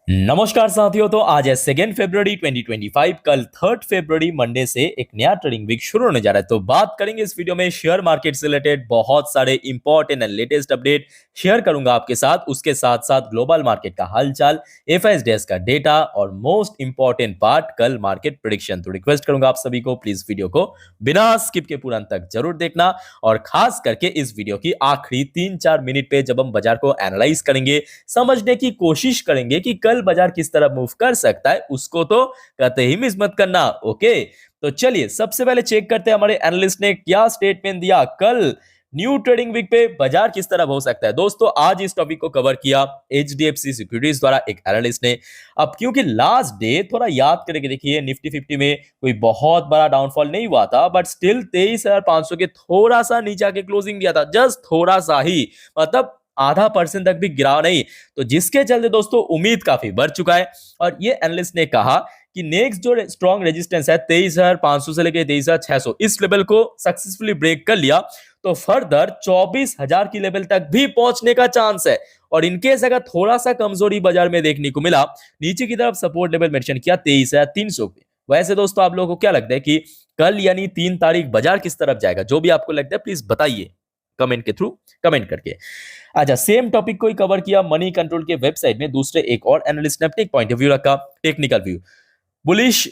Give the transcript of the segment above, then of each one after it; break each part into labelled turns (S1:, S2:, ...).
S1: नमस्कार साथियों। तो आज है 2 फरवरी 2025। कल 3 फरवरी मंडे से एक नया ट्रेडिंग वीक शुरू होने जा रहा है। तो बात करेंगे इस वीडियो में शेयर मार्केट से रिलेटेड बहुत सारे important and latest update share करूंगा आपके साथ। उसके साथ साथ ग्लोबल मार्केट का हालचाल, एफआईएसडीएस का डेटा और मोस्ट इंपॉर्टेंट पार्ट कल मार्केट प्रेडिक्शन। तो रिक्वेस्ट करूंगा आप सभी को प्लीज वीडियो को बिना स्किप के पूरा अंत तक जरूर देखना। और खास करके इस वीडियो की आखिरी 3-4 मिनट पे जब हम बाजार को एनालाइज करेंगे, समझने की कोशिश करेंगे कि कल बाजार किस तरह मूव कर सकता है, उसको तो कतई ही मिस मत करना। ओके, तो चलिए सबसे पहले चेक करते हैं हमारे एनालिस्ट ने क्या स्टेटमेंट दिया। कल न्यू ट्रेडिंग वीक पे बाजार किस तरह हो सकता है। दोस्तों आज इस टॉपिक को कवर किया एचडीएफसी सिक्योरिटीज द्वारा एक एनालिस्ट ने। अब क्योंकि लास्ट डे थोड़ा याद करके देखिए, निफ्टी 50 में कोई बहुत बड़ा डाउनफॉल नहीं हुआ था, बट स्टिल 23,500 के थोड़ा सा नीचे आके क्लोजिंग दिया था, जस्ट थोड़ा सा ही, मतलब ½ % तक भी गिरा नहीं। तो जिसके चलते दोस्तों उम्मीद काफी बढ़ चुका है। और ये एनालिस्ट ने कहा कि नेक्स्ट जो स्ट्रॉन्ग रेजिस्टेंस है 23,500 से लेकर 23,600, इस लेवल को सक्सेसफुली ब्रेक कर लिया तो फर्दर 24,000 की लेवल तक भी पहुंचने का चांस है। और इनकेस अगर थोड़ा सा कमजोरी बाजार में देखने को मिला, नीचे की तरफ सपोर्ट लेवल मेंशन किया 23,300 पे। वैसे दोस्तों आप लोगों को क्या लगता है कि कल यानी 3 तारीख बाजार किस तरफ जाएगा? जो भी आपको लगता है प्लीज बताइए कमेंट के थ्रू, कमेंट करके। अच्छा, सेम टॉपिक को ही कवर किया मनी कंट्रोल के वेबसाइट में। दूसरे एक और एनालिस्ट ने अपने एक पॉइंट ऑफ व्यू रखा, technical view. Bullish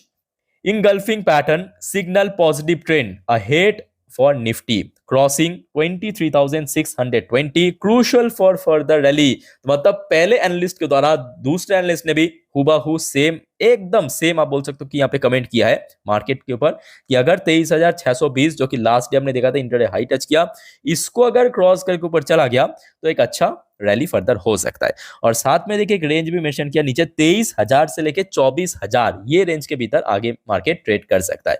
S1: engulfing pattern signal positive trend ahead for Nifty crossing 23,620 crucial for further rally. मतलब पहले एनालिस्ट के द्वारा दूसरे एनालिस्ट ने भी हुबहू सेम, एकदम सेम आप बोल सकते हो कि यहाँ पे कमेंट किया है मार्केट के ऊपर कि अगर 23,620 जो कि लास्ट डे हमने देखा था इंटरडे हाई टच किया, इसको अगर क्रॉस करके ऊपर चला गया तो एक अच्छा रैली फर्दर हो सकता है। और साथ में देखिए एक रेंज भी मेंशन किया नीचे 23,000 से लेके 24,000, ये रेंज के भीतर आगे मार्केट ट्रेड कर सकता है।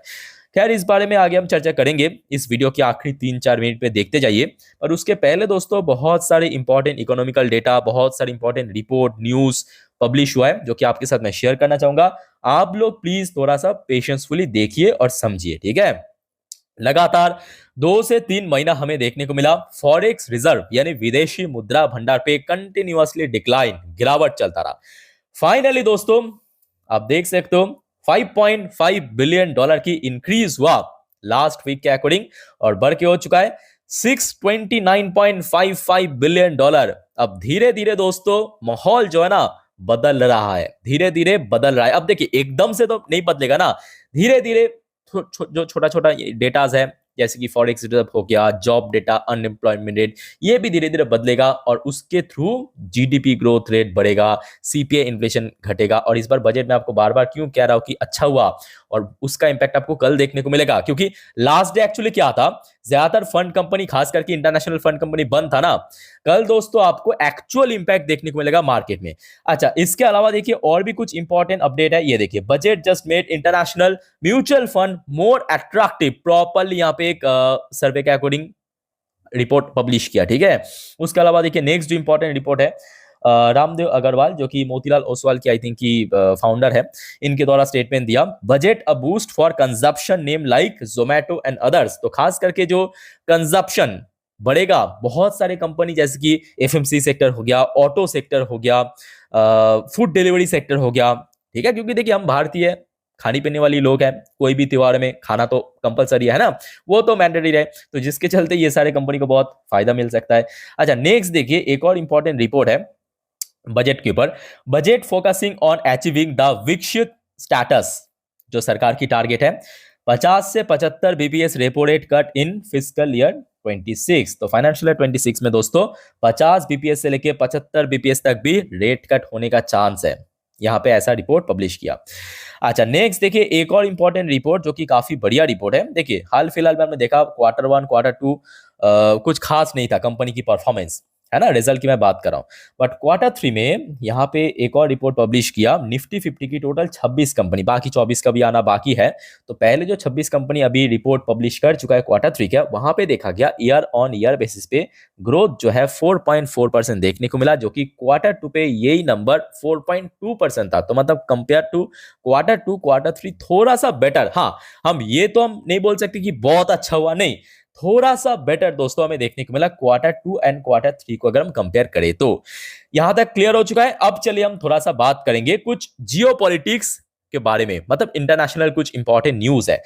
S1: खैर इस बारे में आगे हम चर्चा करेंगे, इस वीडियो के आखिरी 3-4 मिनट पे देखते जाइए। और उसके पहले दोस्तों बहुत सारे इंपॉर्टेंट इकोनॉमिकल डेटा, बहुत सारे इंपॉर्टेंट रिपोर्ट, न्यूज पब्लिश हुआ है जो कि आपके साथ मैं शेयर करना चाहूंगा। आप लोग प्लीज थोड़ा सा पेशेंसफुली देखिए और समझिए, ठीक है। लगातार 2 से 3 महीना हमें देखने को मिला फॉरेक्स रिजर्व यानी विदेशी मुद्रा भंडार पे कंटिन्यूअसली डिक्लाइन, गिरावट चलता रहा। फाइनली दोस्तों आप देख सकते हो $5.5 बिलियन की इंक्रीज हुआ लास्ट वीक के अकॉर्डिंग, और बढ़ के हो चुका है $629.55 बिलियन। अब धीरे धीरे दोस्तों माहौल जो है ना बदल रहा है, धीरे धीरे बदल रहा है। अब देखिए एकदम से तो नहीं बदलेगा ना, धीरे धीरे जो छोटा छोटा डेटाज है जैसे कि फॉरेक्स रिजर्व हो गया, जॉब डेटा, अनएम्प्लॉयमेंट रेट, ये भी धीरे धीरे बदलेगा और उसके थ्रू जीडीपी ग्रोथ रेट बढ़ेगा, सीपीआई इन्फ्लेशन घटेगा। और इस बार बजट में आपको बार बार क्यों कह रहा हूं कि अच्छा हुआ, और उसका इंपैक्ट आपको कल देखने को मिलेगा। क्योंकि लास्ट डे एक्चुअली क्या था, ज्यादातर फंड कंपनी खास करके इंटरनेशनल फंड कंपनी बंद था ना। कल दोस्तों आपको एक्चुअल इंपैक्ट देखने को मिलेगा मार्केट में। अच्छा, इसके अलावा देखिए और भी कुछ इंपॉर्टेंट अपडेट है। ये देखिए budget just made international mutual fund more attractive, properly यहाँ पे एक सर्वे के अकॉर्डिंग रिपोर्ट पब्लिश किया, ठीक है। उसके अलावा देखिए नेक्स्ट जो इंपॉर्टेंट रिपोर्ट है रामदेव अग्रवाल जो कि मोतीलाल ओसवाल की आई थिंक की फाउंडर है, इनके द्वारा स्टेटमेंट दिया, budget a boost for consumption name like Zomato and others. तो खास करके जो कंजप्शन बढ़ेगा, बहुत सारे कंपनी जैसे कि एफएमसी सेक्टर हो गया, ऑटो सेक्टर हो गया, फूड डिलीवरी सेक्टर हो गया, ठीक है। क्योंकि देखिए हम भारतीय खाने पीने वाली लोग हैं, कोई भी त्योहार में खाना तो कंपलसरी है ना, वो तो मैंडेटरी है, तो जिसके चलते ये सारे कंपनी को बहुत फायदा मिल सकता है। अच्छा नेक्स्ट देखिए एक और इंपॉर्टेंट रिपोर्ट है बजट के ऊपर, budget focusing on achieving the विकसित स्टेटस। जो सरकार की टारगेट है 50 से 75 BPS repo rate cut in fiscal year 26। तो फाइनेंशियल ईयर 26 में दोस्तों 50 बीपीएस से लेके 75 बीपीएस तक भी रेट कट होने का चांस है, यहां पे ऐसा रिपोर्ट पब्लिश किया। अच्छा नेक्स्ट देखिए एक और इंपॉर्टेंट रिपोर्ट जो कि काफी बढ़िया रिपोर्ट है। देखिए हाल फिलहाल में हमने देखा Q1 Q2 कुछ खास नहीं था कंपनी की परफॉर्मेंस, है ना, रिजल्ट की मैं बात कर रहा हूं। बट Q3 में यहाँ पे एक और रिपोर्ट पब्लिश किया, निफ्टी 50 की टोटल 26 कंपनी, बाकी 24 का भी आना बाकी है। तो पहले जो 26 कंपनी अभी रिपोर्ट पब्लिश कर चुका है Q3 का, वहां पे देखा गया ईयर ऑन ईयर बेसिस पे ग्रोथ जो है 4.4% देखने को मिला, जो कि Q2 पे यही नंबर 4.2% था। तो मतलब कंपेयर टू Q2 Q3 थोड़ा सा बेटर। हाँ हम ये तो हम नहीं बोल सकते कि बहुत अच्छा हुआ, नहीं, थोड़ा सा बेटर दोस्तों हमें देखने को मिला क्वार्टर 2 एंड क्वार्टर 3 को अगर हम कंपेयर करें तो। यहां तक क्लियर हो चुका है। अब चलिए हम थोड़ा सा बात करेंगे कुछ जियोपॉलिटिक्स के बारे में, मतलब इंटरनेशनल कुछ इंपॉर्टेंट न्यूज है।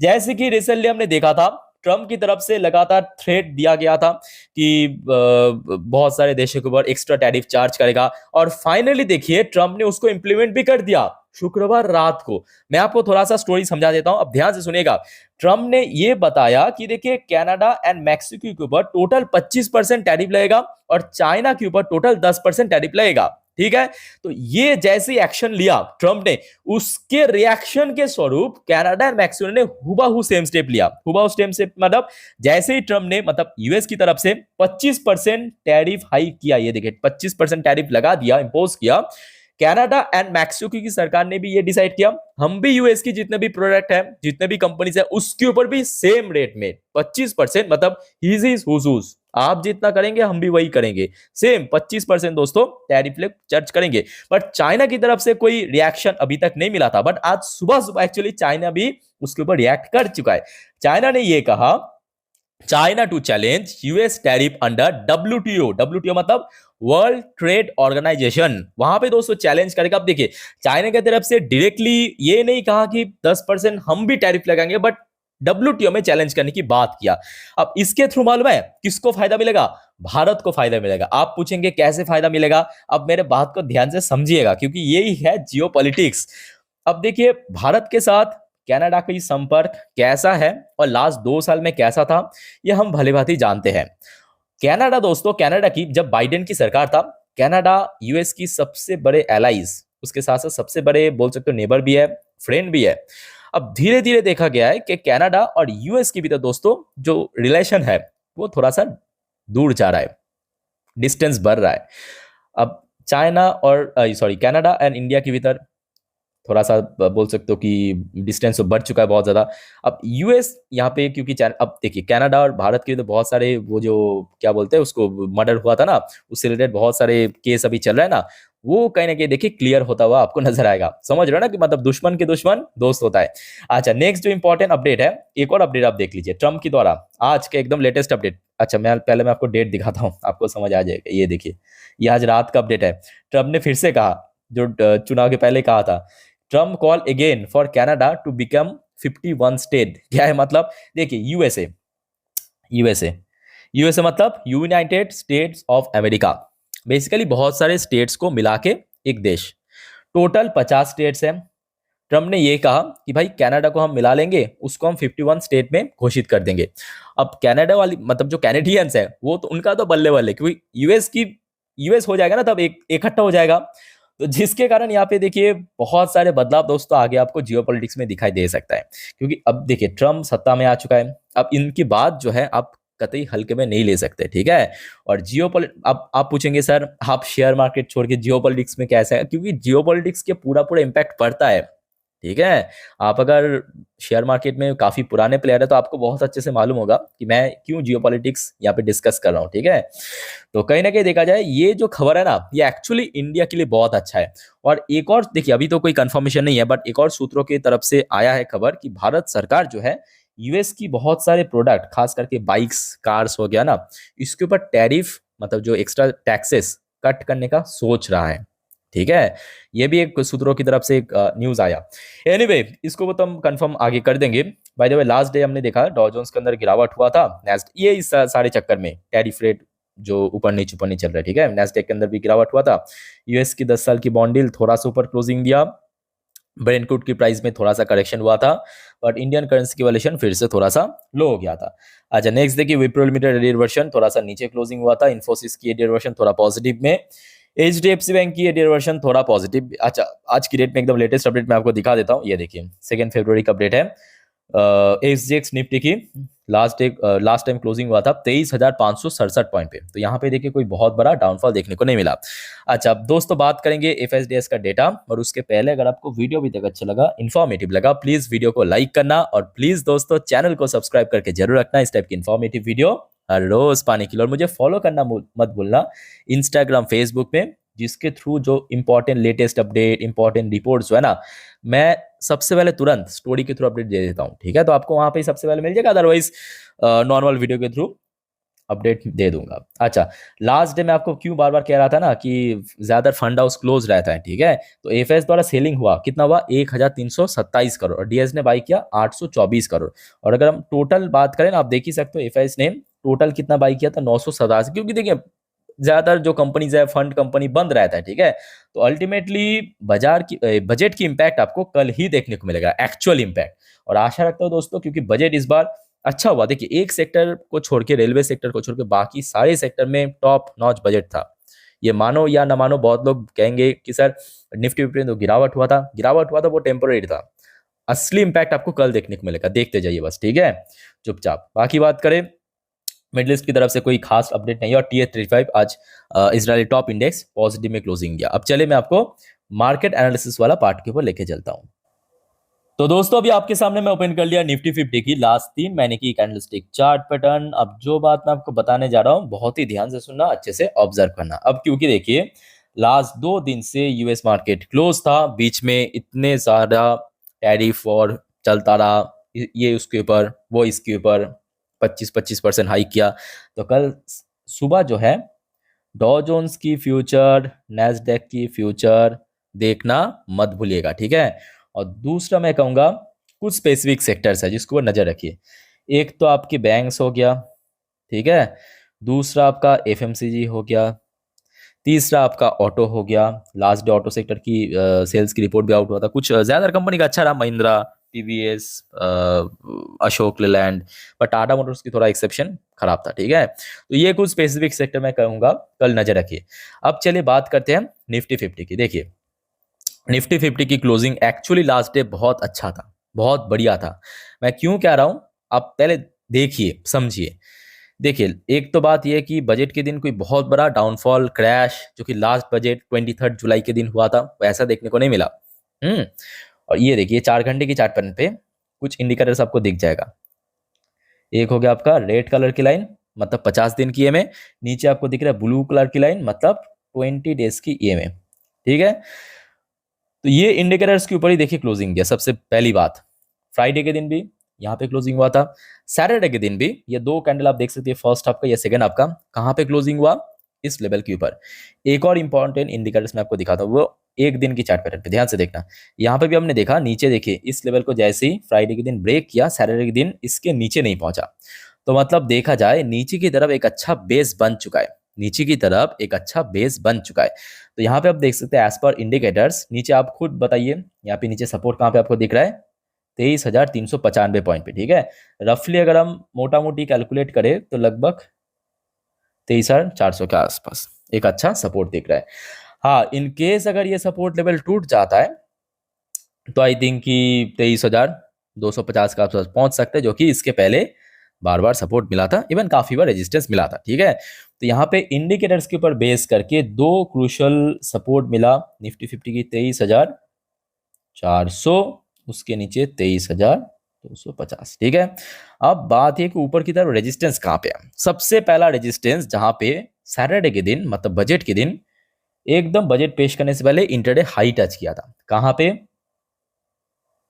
S1: जैसे कि रिसेंटली हमने देखा था ट्रम्प की तरफ से लगातार थ्रेट दिया गया था कि बहुत सारे देशों के ऊपर एक्स्ट्रा टैरिफ चार्ज करेगा, और फाइनली देखिए ट्रम्प ने उसको इंप्लीमेंट भी कर दिया शुक्रवार रात को। मैं आपको थोड़ा सा स्टोरी समझा देता हूं, अब ध्यान से सुनिएगा। ट्रम्प ने यह बताया कि देखिए कनाडा एंड मैक्सिको के ऊपर टोटल 25% टैरिफ लगेगा और चाइना के ऊपर टोटल 10% टैरिफ लगेगा। ठीक है, तो ये जैसे एक्शन लिया ट्रम्प ने, उसके रिएक्शन के स्वरूप कनाडा एंड मैक्सिको ने हुबहू सेम स्टेप लिया। हुबहू सेम स्टेप मतलब जैसे ही ट्रम्प ने मतलब यूएस की तरफ से 25% टैरिफ हाइक किया, ये देखिए 25% टैरिफ लगा दिया, इंपोज किया, कनाडा एंड मैक्सिको की सरकार ने भी ये डिसाइड किया हम भी यूएस की जितने भी प्रोडक्ट है, जितने भी कंपनीज है, उसके ऊपर भी सेम रेट में 25%, मतलब हीज हुजूज, आप जितना करेंगे हम भी वही करेंगे, सेम 25% दोस्तों टैरिफ चार्ज करेंगे। बट चाइना की तरफ से कोई रिएक्शन अभी तक नहीं मिला था, बट आज सुबह सुबह एक्चुअली चाइना भी उसके ऊपर रिएक्ट कर चुका है। चाइना ने ये कहा China to challenge US tariff under WTO. WTO मतलब वर्ल्ड ट्रेड ऑर्गेनाइजेशन, वहां पे दोस्तों चैलेंज करेगा। अब देखिए चाइना की तरफ से डायरेक्टली ये नहीं कहा कि 10% हम भी टैरिफ लगाएंगे, बट डब्ल्यूटीओ में चैलेंज करने की बात किया। अब इसके थ्रू मालूम है किसको फायदा मिलेगा? भारत को फायदा मिलेगा। आप पूछेंगे कैसे फायदा मिलेगा? अब मेरे बात को ध्यान से समझिएगा क्योंकि यही है जियोपॉलिटिक्स। अब देखिए भारत के साथ कनाडा का संपर्क कैसा है और लास्ट 2 साल में कैसा था, ये हम भली भांति जानते हैं। कनाडा दोस्तों, कनाडा की जब बाइडेन की सरकार था, कनाडा यूएस की सबसे बड़े एलाइज, उसके साथ साथ सबसे बड़े बोल सकते हो नेबर भी है, फ्रेंड भी है। अब धीरे धीरे देखा गया है कि कनाडा और यूएस की भी तो दोस्तों जो रिलेशन है वो थोड़ा सा दूर जा रहा है, डिस्टेंस बढ़ रहा है। अब चाइना और कनाडा एंड इंडिया के भीतर थोड़ा सा बोल सकते हो कि डिस्टेंस तो बढ़ चुका है बहुत ज्यादा। अब यूएस यहाँ पे क्योंकि अब देखिए कनाडा और भारत के तो बहुत सारे वो जो क्या बोलते हैं उसको मर्डर हुआ था ना, उससे रिलेटेड बहुत सारे केस अभी चल रहा है ना, वो कहीं ना कहीं देखिए क्लियर होता हुआ आपको नजर आएगा। समझ रहे हो ना कि मतलब दुश्मन के दुश्मन दोस्त होता है। अच्छा, नेक्स्ट जो इंपॉर्टेंट अपडेट है, एक और अपडेट आप देख लीजिए ट्रम्प के द्वारा आज के एकदम लेटेस्ट अपडेट। अच्छा मैं आपको डेट दिखाता हूँ, आपको समझ आ जाएगा। ये देखिए, ये आज रात का अपडेट है। ट्रम्प ने फिर से कहा जो चुनाव के पहले कहा था, Trump call again for Canada to become 51 state. क्या है मतलब? देखिए यूएसए यूएसए मतलब United States of America, basically बहुत सारे स्टेट्स को मिला के एक देश, टोटल 50 स्टेट्स हैं। ट्रम्प ने ये कहा कि भाई कनाडा को हम मिला लेंगे, उसको हम 51 स्टेट में घोषित कर देंगे। अब कनाडा वाली मतलब जो कैनेडियंस है वो तो उनका तो बल्ले बल्ले, क्योंकि यूएस हो जाएगा ना तब एक इकट्ठा हो जाएगा, तो जिसके कारण यहाँ पे देखिए बहुत सारे बदलाव दोस्तों आगे आपको जियोपॉलिटिक्स में दिखाई दे सकता है। क्योंकि अब देखिए ट्रम्प सत्ता में आ चुका है, अब इनकी बात जो है आप कतई हल्के में नहीं ले सकते, ठीक है। और अब आप पूछेंगे सर आप शेयर मार्केट छोड़ के जियोपॉलिटिक्स में कैसे है? क्योंकि जियोपॉलिटिक्स के पूरा इम्पैक्ट पड़ता है, ठीक है। आप अगर शेयर मार्केट में काफी पुराने प्लेयर है तो आपको बहुत अच्छे से मालूम होगा कि मैं क्यों जियोपॉलिटिक्स यहाँ पे डिस्कस कर रहा हूँ, ठीक है। तो कहीं ना कहीं देखा जाए ये जो खबर है ना, ये एक्चुअली इंडिया के लिए बहुत अच्छा है। और एक और देखिए, अभी तो कोई कंफर्मेशन नहीं है, बट एक और सूत्रों की तरफ से आया है खबर कि भारत सरकार जो है यूएस की बहुत सारे प्रोडक्ट, खास करके बाइक्स कार्स हो गया ना, इसके ऊपर टैरिफ मतलब जो एक्स्ट्रा टैक्सेस कट करने का सोच रहा है, ठीक है। ये भी एक सूत्रों की तरफ से एक न्यूज आया। एनीवे इसको तो हम कंफर्म आगे कर देंगे। By the way last day हमने देखा डॉ जोन्स के अंदर गिरावट हुआ था, ये इस सारे चक्कर में टैरिफ रेट जो ऊपर नीचे चल रहा है, ठीक है। नैस्डैक के अंदर भी गिरावट हुआ था। यूएस की 10 साल की बॉन्ड डील थोड़ा सा ऊपर क्लोजिंग दिया, ब्रेंट क्रूड की प्राइस में थोड़ा सा करेक्शन हुआ था, बट इंडियन करेंसी की वैल्यूएशन फिर से थोड़ा सा लो हो गया था। अच्छा नेक्स्ट देखिए, विप्रो लिमिटेड एडियर वर्जन थोड़ा सा नीचे क्लोजिंग हुआ था, इन्फोसिस की एडियर वर्जन थोड़ा पॉजिटिव में, एचडीएफसी बैंक की एडियर वर्जन थोड़ा पॉजिटिव। अच्छा आज की डेट में एकदम लेटेस्ट अपडेट मैं आपको दिखा देता हूँ, ये देखिए 2 फरवरी का अपडेट है। एसजीएक्स निफ्टी की लास्ट टाइम क्लोजिंग हुआ था 23,567 पॉइंट पे, तो यहाँ पे देखिए कोई बहुत बड़ा डाउनफॉल देखने को नहीं मिला। अच्छा अब दोस्तों बात करेंगे एफएसडीएस का डेटा, और उसके पहले अगर आपको वीडियो भी तक अच्छा लगा, इन्फॉर्मेटिव लगा, प्लीज वीडियो को लाइक करना, और प्लीज दोस्तों चैनल को सब्सक्राइब करके जरूर रखना इस टाइप की इन्फॉर्मेटिव वीडियो हर रोज पाने के लिए। और मुझे फॉलो करना मत भूलना इंस्टाग्राम फेसबुक में, जिसके थ्रू जो important latest update, important reports जो है ना, मैं सबसे पहले तुरंत स्टोरी के थ्रू अपडेट दे देता हूँ। ठीक है, तो आपको वहां पे सबसे पहले मिल जाएगा, अदरवाइज नॉर्मल वीडियो के थ्रू अपडेट दे दूंगा। अच्छा, लास्ट डे मैं आपको क्यों बार बार कह रहा था ना कि ज्यादा फंड हाउस क्लोज रहता है। ठीक है, तो एफएस द्वारा सेलिंग हुआ, कितना हुआ, 1327 करोड़, और डीएस ने बाई किया 824 करोड़। और अगर हम टोटल बात करें ना, आप देख ही सकते हो एफएस ने टोटल कितना बाई किया था, 987। क्योंकि देखिए ज्यादातर जो कंपनीज है, फंड कंपनी बंद रहता है। ठीक है, तो अल्टीमेटली बाजार की बजट की इम्पैक्ट आपको कल ही देखने को मिलेगा, एक्चुअल इम्पैक्ट। और आशा रखता हूँ दोस्तों, क्योंकि बजट इस बार अच्छा हुआ। देखिए एक सेक्टर को छोड़ के, रेलवे सेक्टर को छोड़ के, बाकी सारे सेक्टर में टॉप नॉच बजट था। ये मानो या ना मानो, बहुत लोग कहेंगे कि सर निफ्टी विफ्टी में तो गिरावट हुआ था, वो टेम्पोरेरी था। असली इंपैक्ट आपको कल देखने को मिलेगा, देखते जाइए बस। ठीक है, चुपचाप। बाकी बात करें, मिडल ईस्ट की तरफ से कोई खास अपडेट नहीं है, और TS35 आज इजरायली टॉप इंडेक्स पॉजिटिव में क्लोजिंग दिया। अब चले मैं आपको मार्केट एनालिसिस वाला पार्ट के ऊपर लेके चलता हूं। तो दोस्तों अभी आपके सामने मैं ओपन कर लिया निफ्टी 50 की लास्ट 3 महीने की कैंडलस्टिक चार्ट पैटर्न। अब जो बात मैं आपको बताने जा रहा हूं, बहुत ही ध्यान से सुनना, अच्छे से ऑब्जर्व करना। अब क्योंकि देखिए लास्ट 2 दिन से यूएस मार्केट क्लोज था, बीच में इतने ज्यादा टैरिफ और चलता रहा, ये उसके ऊपर, वो इसके ऊपर 25% हाइक किया। तो कल सुबह जो है, डॉ जोन्स की फ्यूचर, नैस्डैक की फ्यूचर देखना मत भूलिएगा। ठीक है, और दूसरा मैं कहूँगा, कुछ स्पेसिफिक सेक्टर्स है जिसको नज़र रखिए। एक तो आपके बैंक्स हो गया, ठीक है, दूसरा आपका एफएमसीजी हो गया, तीसरा आपका ऑटो हो गया। लास्ट डे ऑटो सेक्टर की सेल्स की रिपोर्ट भी आउट हुआ था, कुछ ज़्यादा कंपनी का अच्छा रहा, महिंद्रा, टीवीएस, अशोक लेलैंड, पर टाटा मोटर्स की थोड़ा एक्सेप्शन खराब था। ठीक है, तो ये कुछ स्पेसिफिक सेक्टर में कहूँगा कल नजर रखिए। अब चलिए बात करते हैं निफ्टी 50 की। देखिए निफ्टी 50 की क्लोजिंग एक्चुअली लास्ट डे बहुत अच्छा था, बहुत बढ़िया था। मैं क्यों कह रहा हूं, आप पहले देखिए समझिए। देखिए एक तो बात यह कि बजट के दिन कोई बहुत बड़ा डाउनफॉल, क्रैश, जो कि लास्ट बजट 23 जुलाई के दिन हुआ था, वैसा देखने को नहीं मिला। और ये देखिए 4 घंटे की चार्ट पैटर्न पे कुछ इंडिकेटर्स आपको दिख जाएगा। एक हो गया आपका रेड कलर की लाइन, मतलब 50 दिन की ईएमए। नीचे आपको दिख रहा है ब्लू कलर की लाइन, मतलब 20 डेज की ईएमए। ठीक है, तो ये इंडिकेटर्स के ऊपर ही देखिए क्लोजिंग दिया। सबसे पहली बात, फ्राइडे के दिन भी यहाँ पे क्लोजिंग हुआ था, सैटरडे के दिन भी। ये 2 कैंडल आप देख सकते हैं, फर्स्ट हाफ का या सेकंड हाफ का, कहाँ पे क्लोजिंग हुआ, इस लेवल के ऊपर। एक और इंपॉर्टेंट इंडिकेटर्स मैं आपको दिखाता हूँ, वो एक दिन की चार्ट पैटर्न पे ध्यान से देखना। यहाँ पे भी हमने देखा, नीचे देखिए इस लेवल को जैसे ही फ्राइडे के दिन ब्रेक किया, सैटरडे के दिन इसके नीचे नहीं पहुंचा। तो मतलब देखा जाए नीचे की तरफ एक अच्छा बेस बन चुका है, नीचे की तरफ एक अच्छा बेस बन चुका है। तो यहाँ पे आप देख सकते हैं एज पर इंडिकेटर्स, नीचे आप खुद बताइए, यहाँ पे नीचे सपोर्ट कहाँ पे आपको दिख रहा है, 23,395 पॉइंट पे। ठीक है, रफली अगर हम मोटा मोटी कैलकुलेट करें तो लगभग 23,400 के आसपास एक अच्छा सपोर्ट दिख रहा है। हाँ, इन केस अगर ये सपोर्ट लेवल टूट जाता है तो आई थिंक कि 23,250 के आसपास पहुंच सकते हैं, जो कि इसके पहले बार बार सपोर्ट मिला था, इवन काफी बार रेजिस्टेंस मिला था। ठीक है, तो यहाँ पे इंडिकेटर्स के ऊपर बेस करके 2 क्रूशल सपोर्ट मिला निफ्टी 50 की, 23,400, उसके नीचे 23,250। ठीक है, अब बात है कि ऊपर की तरफ रेजिस्टेंस कहाँ पे है। सबसे पहला रेजिस्टेंस जहां पे सैटरडे के दिन, मतलब बजट के दिन, एकदम बजट पेश करने से पहले इंटरडे हाई टच किया था, कहां पे,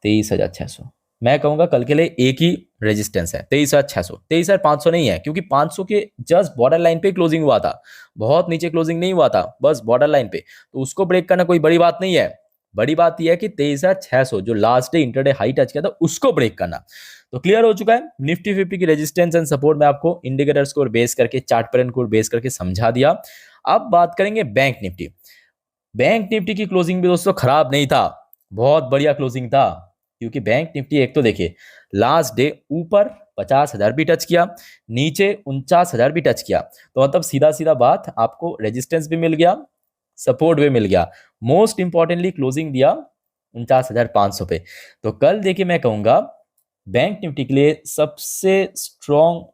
S1: 23,600। मैं कहूंगा कल के लिए एक ही रेजिस्टेंस है, 23,600, 23,500 नहीं है, क्योंकि 500 के जस्ट बॉर्डर लाइन पे क्लोजिंग हुआ था, बहुत नीचे क्लोजिंग नहीं हुआ था, बस बॉर्डर लाइन पे। तो उसको ब्रेक करना कोई बड़ी बात नहीं है। बड़ी बात यह है कि 23,600 जो last day intraday high touch किया था, उसको ब्रेक करना। तो क्लियर हो चुका है निफ्टी 50 की रेजिस्टेंस एंड सपोर्ट में आपको इंडिकेटर्स को बेस करके, चार्ट पैटर्न को बेस करके समझा दिया। अब बात करेंगे बैंक निफ्टी। बैंक निफ्टी की क्लोजिंग भी दोस्तों खराब नहीं था, बहुत बढ़िया क्लोजिंग था। क्योंकि बैंक निफ्टी एक तो देखिए लास्ट डे ऊपर 50,000 भी टच किया, नीचे 49,000 भी टच किया। तो मतलब सीधा सीधा बात, आपको रेजिस्टेंस भी मिल गया, सपोर्ट भी मिल गया, मोस्ट इंपॉर्टेंटली क्लोजिंग दिया 49,500 पे। तो कल देखिए मैं कहूंगा बैंक निफ्टी के लिए सबसे स्ट्रॉन्ग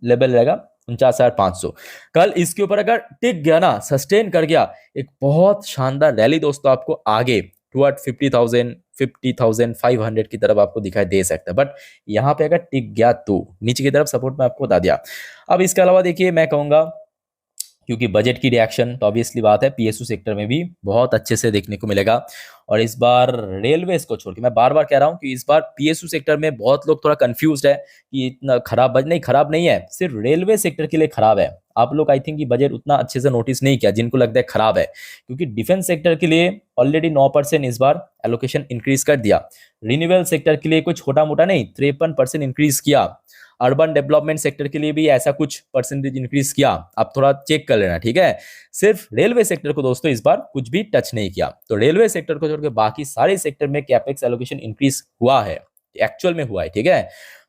S1: लेवल रहेगा 49,500। कल इसके ऊपर अगर टिक गया ना, सस्टेन कर गया, एक बहुत शानदार रैली दोस्तों आपको आगे टुवर्ड 50,000, 50,500 की तरफ आपको दिखाई दे सकता है। बट यहाँ पे अगर टिक गया तो नीचे की तरफ सपोर्ट में आपको बता दिया। अब इसके अलावा देखिए मैं कहूंगा क्योंकि बजट की रिएक्शन तो ऑब्वियसली बात है पीएसयू सेक्टर में भी बहुत अच्छे से देखने को मिलेगा। और इस बार रेलवेज को छोड़ के मैं बार बार कह रहा हूँ कि इस बार पीएसयू सेक्टर में बहुत लोग थोड़ा कंफ्यूज है कि इतना खराब बजट नहीं, खराब नहीं है, सिर्फ रेलवे सेक्टर के लिए खराब है। आप लोग आई थिंक कि बजट उतना अच्छे से नोटिस नहीं किया जिनको लगता है खराब है, क्योंकि डिफेंस सेक्टर के लिए ऑलरेडी 9% इस बार एलोकेशन इंक्रीज कर दिया। रिन्यूएबल सेक्टर के लिए कुछ छोटा मोटा नहीं, 53% इंक्रीज किया। अर्बन डेवलपमेंट सेक्टर के लिए भी ऐसा कुछ परसेंटेज इंक्रीज किया, आप थोड़ा चेक कर लेना, ठीक है। सिर्फ रेलवे सेक्टर को दोस्तों इस बार कुछ भी टच नहीं किया। तो रेलवे सेक्टर को छोड़ के बाकी सारे सेक्टर में कैपेक्स एलोकेशन इंक्रीज हुआ है, एक्चुअल में हुआ है, ठीक है।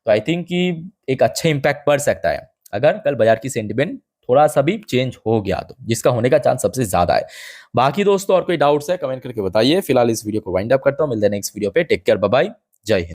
S1: तो आई थिंक कि एक अच्छा इंपैक्ट पड़ सकता है अगर कल बाजार की सेंटिमेंट थोड़ा सा भी चेंज हो गया तो, जिसका होने का चांस सबसे ज्यादा है। बाकी दोस्तों और कोई डाउट्स है कमेंट करके बताइए। फिलहाल इस वीडियो को वाइंड अप करता हूं, मिलते हैं नेक्स्ट वीडियो पे। टेक केयर, बाय बाय, जय हिंद।